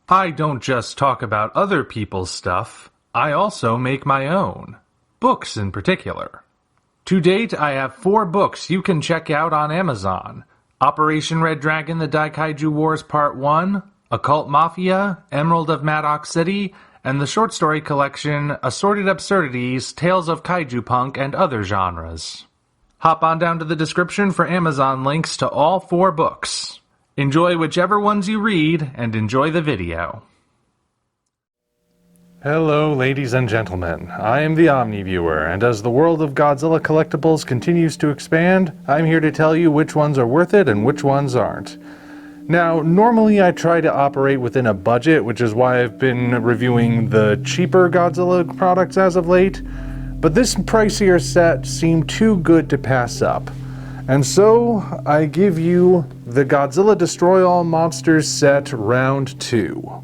I don't just talk about other people's stuff, I also make my own. Books in particular. To date, I have 4 books you can check out on Amazon. Operation Red Dragon: The Daikaiju Wars Part 1, Occult Mafia, Emerald of Maddox City, and the short story collection Assorted Absurdities, Tales of Kaiju Punk and Other Genres. Hop on down to the description for Amazon links to all 4 books. Enjoy whichever ones you read, and enjoy the video. Hello, ladies and gentlemen. I am the Omni Viewer, and as the world of Godzilla collectibles continues to expand, I'm here to tell you which ones are worth it and which ones aren't. Now, normally I try to operate within a budget, which is why I've been reviewing the cheaper Godzilla products as of late, but this pricier set seemed too good to pass up. And so, I give you the Godzilla Destroy All Monsters set Round 2.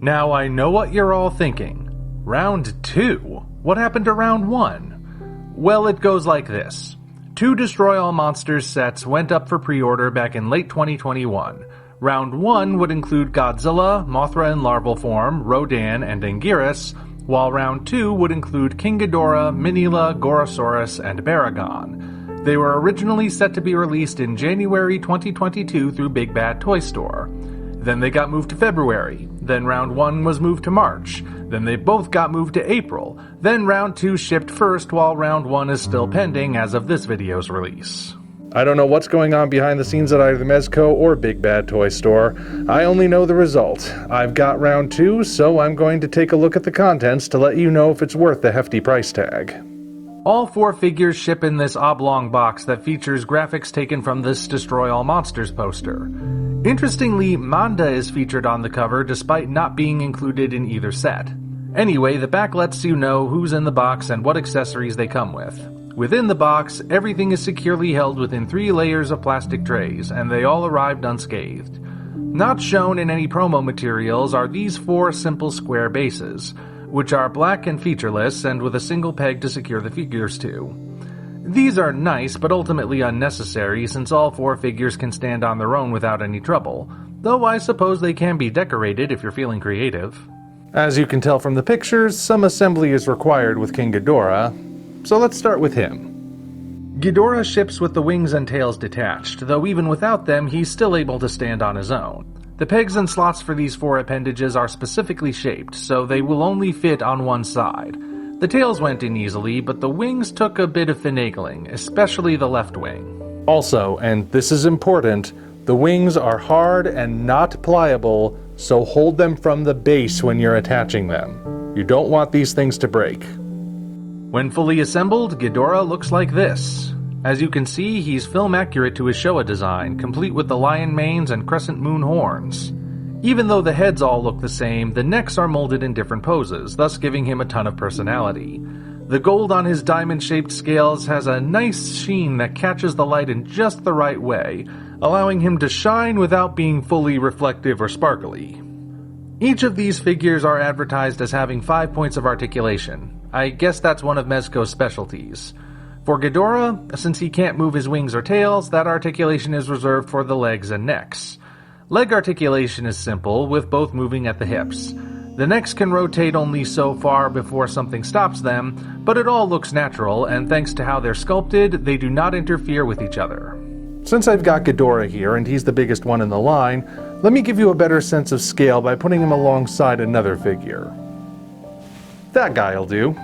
Now I know what you're all thinking. Round 2? What happened to Round 1? Well, it goes like this. 2 Destroy All Monsters sets went up for pre-order back in late 2021. Round 1 would include Godzilla, Mothra in larval form, Rodan, and Anguirus, while Round 2 would include King Ghidorah, Minila, Gorosaurus, and Baragon. They were originally set to be released in January 2022 through Big Bad Toy Store. Then they got moved to February. Then Round 1 was moved to March. Then they both got moved to April. Then Round 2 shipped first while Round 1 is still pending as of this video's release. I don't know what's going on behind the scenes at either Mezco or Big Bad Toy Store. I only know the result. I've got Round 2, so I'm going to take a look at the contents to let you know if it's worth the hefty price tag. All 4 figures ship in this oblong box that features graphics taken from this Destroy All Monsters poster. Interestingly, Manda is featured on the cover despite not being included in either set. Anyway, the back lets you know who's in the box and what accessories they come with. Within the box, everything is securely held within 3 layers of plastic trays, and they all arrived unscathed. Not shown in any promo materials are these 4 simple square bases, which are black and featureless and with a single peg to secure the figures to. These are nice but ultimately unnecessary since all 4 figures can stand on their own without any trouble, though I suppose they can be decorated if you're feeling creative. As you can tell from the pictures, some assembly is required with King Ghidorah, so let's start with him. Ghidorah ships with the wings and tails detached, though even without them he's still able to stand on his own. The pegs and slots for these 4 appendages are specifically shaped, so they will only fit on one side. The tails went in easily, but the wings took a bit of finagling, especially the left wing. Also, and this is important, the wings are hard and not pliable, so hold them from the base when you're attaching them. You don't want these things to break. When fully assembled, Ghidorah looks like this. As you can see, he's film accurate to his Showa design, complete with the lion manes and crescent moon horns. Even though the heads all look the same, the necks are molded in different poses, thus giving him a ton of personality. The gold on his diamond-shaped scales has a nice sheen that catches the light in just the right way, allowing him to shine without being fully reflective or sparkly. Each of these figures are advertised as having 5 points of articulation. I guess that's one of Mezco's specialties. For Ghidorah, since he can't move his wings or tails, that articulation is reserved for the legs and necks. Leg articulation is simple, with both moving at the hips. The necks can rotate only so far before something stops them, but it all looks natural, and thanks to how they're sculpted, they do not interfere with each other. Since I've got Ghidorah here, and he's the biggest one in the line, let me give you a better sense of scale by putting him alongside another figure. That guy'll do.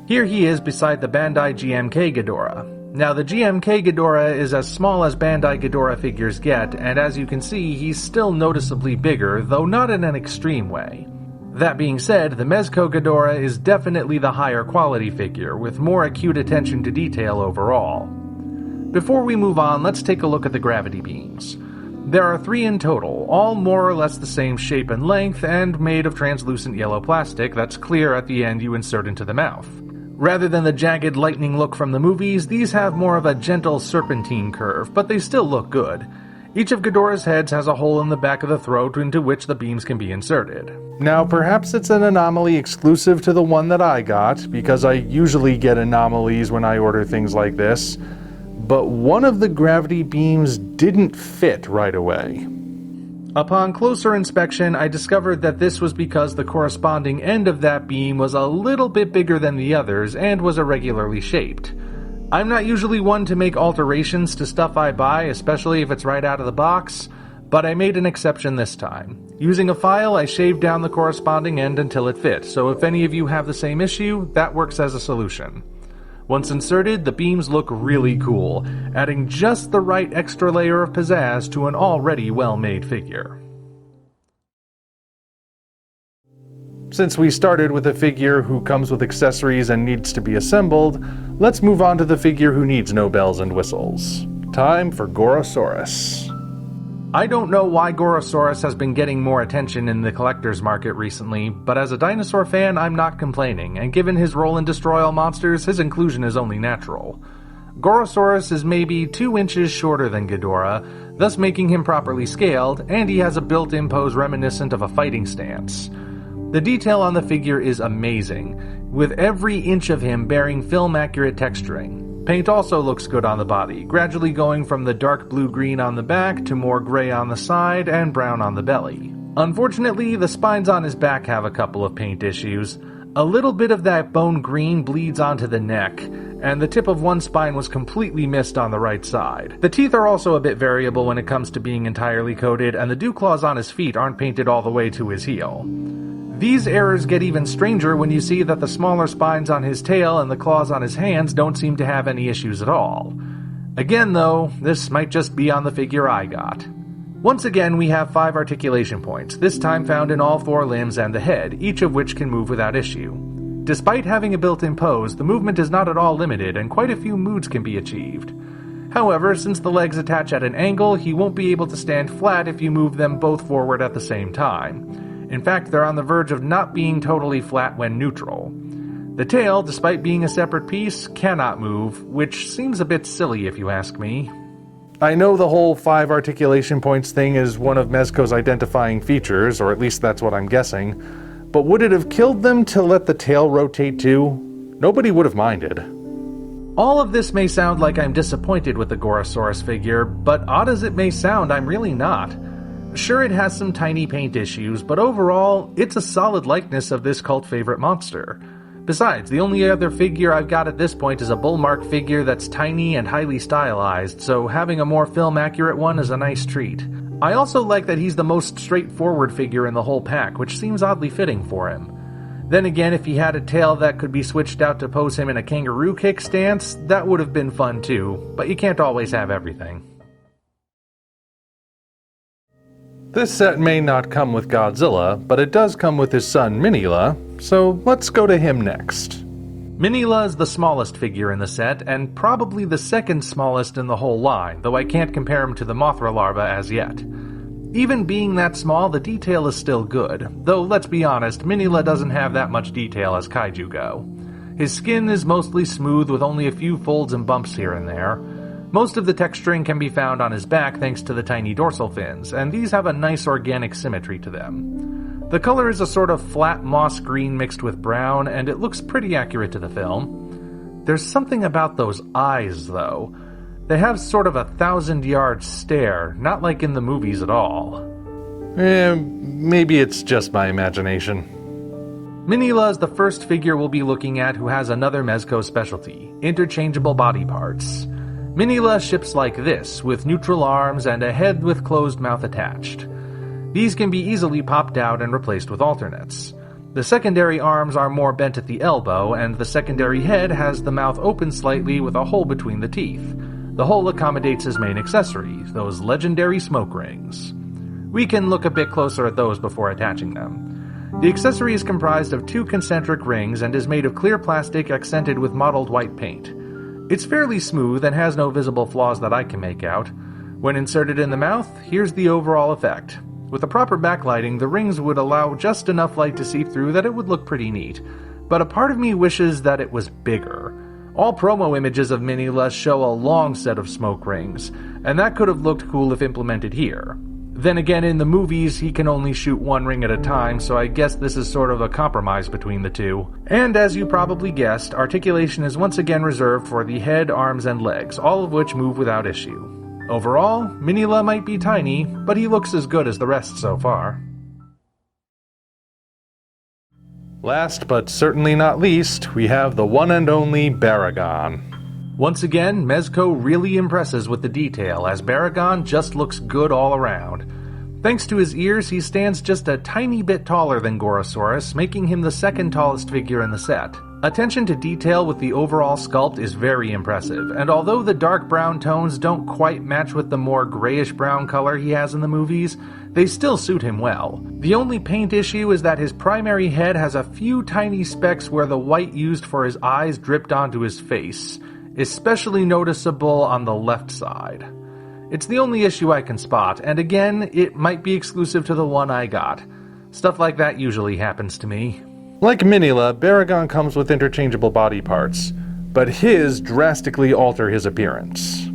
Here he is beside the Bandai GMK Ghidorah. Now the GMK Ghidorah is as small as Bandai Ghidorah figures get, and as you can see, he's still noticeably bigger, though not in an extreme way. That being said, the Mezco Ghidorah is definitely the higher quality figure, with more acute attention to detail overall. Before we move on, let's take a look at the gravity beams. There are 3 in total, all more or less the same shape and length, and made of translucent yellow plastic that's clear at the end you insert into the mouth. Rather than the jagged lightning look from the movies, these have more of a gentle serpentine curve, but they still look good. Each of Ghidorah's heads has a hole in the back of the throat into which the beams can be inserted. Now perhaps it's an anomaly exclusive to the one that I got, because I usually get anomalies when I order things like this, but one of the gravity beams didn't fit right away. Upon closer inspection, I discovered that this was because the corresponding end of that beam was a little bit bigger than the others and was irregularly shaped. I'm not usually one to make alterations to stuff I buy, especially if it's right out of the box, but I made an exception this time. Using a file, I shaved down the corresponding end until it fit, so if any of you have the same issue, that works as a solution. Once inserted, the beams look really cool, adding just the right extra layer of pizzazz to an already well-made figure. Since we started with a figure who comes with accessories and needs to be assembled, let's move on to the figure who needs no bells and whistles. Time for Gorosaurus. I don't know why Gorosaurus has been getting more attention in the collector's market recently, but as a dinosaur fan, I'm not complaining, and given his role in Destroy All Monsters, his inclusion is only natural. Gorosaurus is maybe 2 inches shorter than Ghidorah, thus making him properly scaled, and he has a built-in pose reminiscent of a fighting stance. The detail on the figure is amazing, with every inch of him bearing film-accurate texturing. Paint also looks good on the body, gradually going from the dark blue-green on the back to more gray on the side and brown on the belly. Unfortunately, the spines on his back have a couple of paint issues. A little bit of that bone green bleeds onto the neck, and the tip of one spine was completely missed on the right side. The teeth are also a bit variable when it comes to being entirely coated, and the dew claws on his feet aren't painted all the way to his heel. These errors get even stranger when you see that the smaller spines on his tail and the claws on his hands don't seem to have any issues at all. Again though, this might just be on the figure I got. Once again we have 5 articulation points, this time found in all 4 limbs and the head, each of which can move without issue. Despite having a built-in pose, the movement is not at all limited and quite a few moods can be achieved. However, since the legs attach at an angle, he won't be able to stand flat if you move them both forward at the same time. In fact, they're on the verge of not being totally flat when neutral. The tail, despite being a separate piece, cannot move, which seems a bit silly if you ask me. I know the whole 5 articulation points thing is one of Mezco's identifying features, or at least that's what I'm guessing, but would it have killed them to let the tail rotate too? Nobody would have minded. All of this may sound like I'm disappointed with the Gorosaurus figure, but odd as it may sound, I'm really not. Sure, it has some tiny paint issues, but overall, it's a solid likeness of this cult favorite monster. Besides, the only other figure I've got at this point is a bullmark figure that's tiny and highly stylized, so having a more film-accurate one is a nice treat. I also like that he's the most straightforward figure in the whole pack, which seems oddly fitting for him. Then again, if he had a tail that could be switched out to pose him in a kangaroo kick stance, that would have been fun too, but you can't always have everything. This set may not come with Godzilla, but it does come with his son Minila, so let's go to him next. Minila is the smallest figure in the set, and probably the second smallest in the whole line, though I can't compare him to the Mothra larva as yet. Even being that small, the detail is still good, though let's be honest, Minila doesn't have that much detail as Kaiju go. His skin is mostly smooth with only a few folds and bumps here and there. Most of the texturing can be found on his back thanks to the tiny dorsal fins, and these have a nice organic symmetry to them. The color is a sort of flat moss green mixed with brown, and it looks pretty accurate to the film. There's something about those eyes, though. They have sort of a 1,000-yard stare, not like in the movies at all. Maybe it's just my imagination. Minila is the first figure we'll be looking at who has another Mezco specialty, interchangeable body parts. Minila ships like this, with neutral arms and a head with closed mouth attached. These can be easily popped out and replaced with alternates. The secondary arms are more bent at the elbow, and the secondary head has the mouth open slightly with a hole between the teeth. The hole accommodates his main accessory, those legendary smoke rings. We can look a bit closer at those before attaching them. The accessory is comprised of 2 concentric rings and is made of clear plastic accented with mottled white paint. It's fairly smooth and has no visible flaws that I can make out. When inserted in the mouth, here's the overall effect. With the proper backlighting, the rings would allow just enough light to seep through that it would look pretty neat. But a part of me wishes that it was bigger. All promo images of Minila show a long set of smoke rings, and that could have looked cool if implemented here. Then again, in the movies, he can only shoot 1 ring at a time, so I guess this is sort of a compromise between the two. And as you probably guessed, articulation is once again reserved for the head, arms, and legs, all of which move without issue. Overall, Minila might be tiny, but he looks as good as the rest so far. Last but certainly not least, we have the one and only Baragon. Once again, Mezco really impresses with the detail, as Baragon just looks good all around. Thanks to his ears, he stands just a tiny bit taller than Gorosaurus, making him the second tallest figure in the set. Attention to detail with the overall sculpt is very impressive, and although the dark brown tones don't quite match with the more grayish-brown color he has in the movies, they still suit him well. The only paint issue is that his primary head has a few tiny specks where the white used for his eyes dripped onto his face, especially noticeable on the left side. It's the only issue I can spot, and again, it might be exclusive to the one I got. Stuff like that usually happens to me. Like Minila, Baragon comes with interchangeable body parts, but his drastically alter his appearance.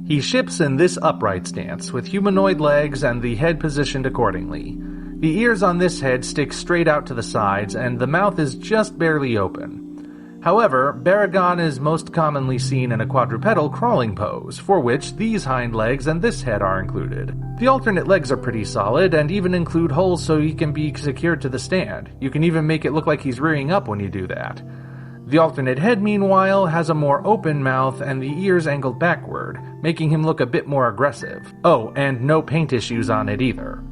He ships in this upright stance, with humanoid legs and the head positioned accordingly. The ears on this head stick straight out to the sides, and the mouth is just barely open. However, Baragon is most commonly seen in a quadrupedal crawling pose, for which these hind legs and this head are included. The alternate legs are pretty solid, and even include holes so he can be secured to the stand. You can even make it look like he's rearing up when you do that. The alternate head, meanwhile, has a more open mouth and the ears angled backward, making him look a bit more aggressive. Oh, and no paint issues on it either.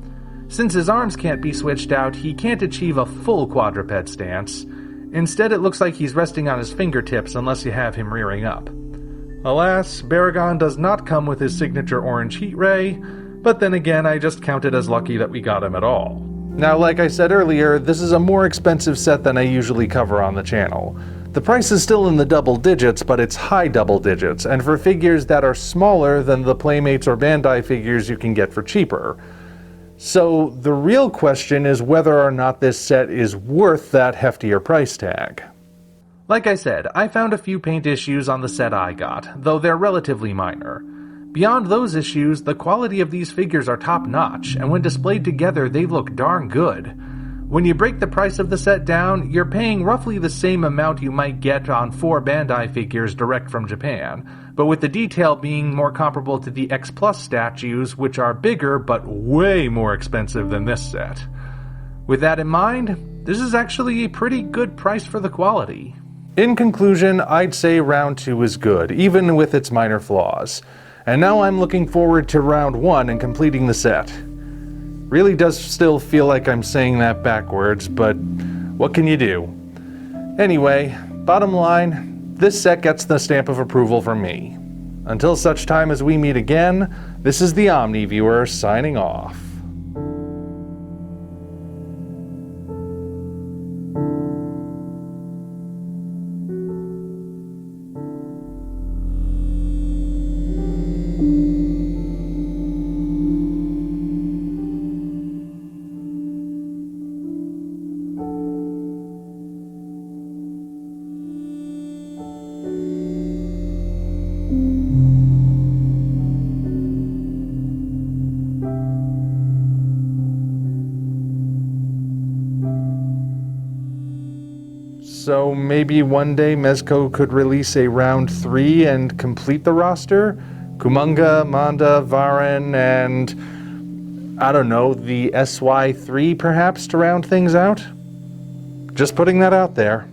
Since his arms can't be switched out, he can't achieve a full quadruped stance. Instead, it looks like he's resting on his fingertips unless you have him rearing up. Alas, Baragon does not come with his signature orange heat ray, but then again, I just count it as lucky that we got him at all. Now, like I said earlier, this is a more expensive set than I usually cover on the channel. The price is still in the double digits, but it's high double digits, and for figures that are smaller than the Playmates or Bandai figures you can get for cheaper. So the real question is whether or not this set is worth that heftier price tag. Like I said, I found a few paint issues on the set I got, though they're relatively minor. Beyond those issues, the quality of these figures are top-notch, and when displayed together they look darn good. When you break the price of the set down, you're paying roughly the same amount you might get on 4 Bandai figures direct from Japan, but with the detail being more comparable to the X Plus statues, which are bigger but way more expensive than this set. With that in mind, this is actually a pretty good price for the quality. In conclusion, I'd say round 2 is good, even with its minor flaws. And now I'm looking forward to round 1 and completing the set. Really does still feel like I'm saying that backwards, but what can you do? Anyway, bottom line, this set gets the stamp of approval from me. Until such time as we meet again, this is the Omni Viewer signing off. So maybe one day Mezco could release a round 3 and complete the roster? Kumonga, Manda, Varen, and I don't know, the SY3 perhaps to round things out? Just putting that out there.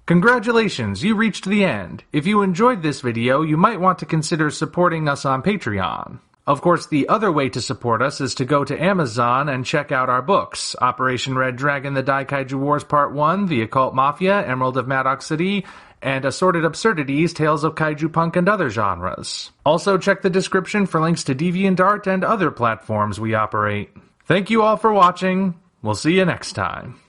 Congratulations, you reached the end. If you enjoyed this video, you might want to consider supporting us on Patreon. Of course, the other way to support us is to go to Amazon and check out our books, Operation Red Dragon, The Kaiju Wars Part 1, The Occult Mafia, Emerald of Maddox City, and Assorted Absurdities, Tales of Kaiju Punk and Other Genres. Also check the description for links to DeviantArt and other platforms we operate. Thank you all for watching. We'll see you next time.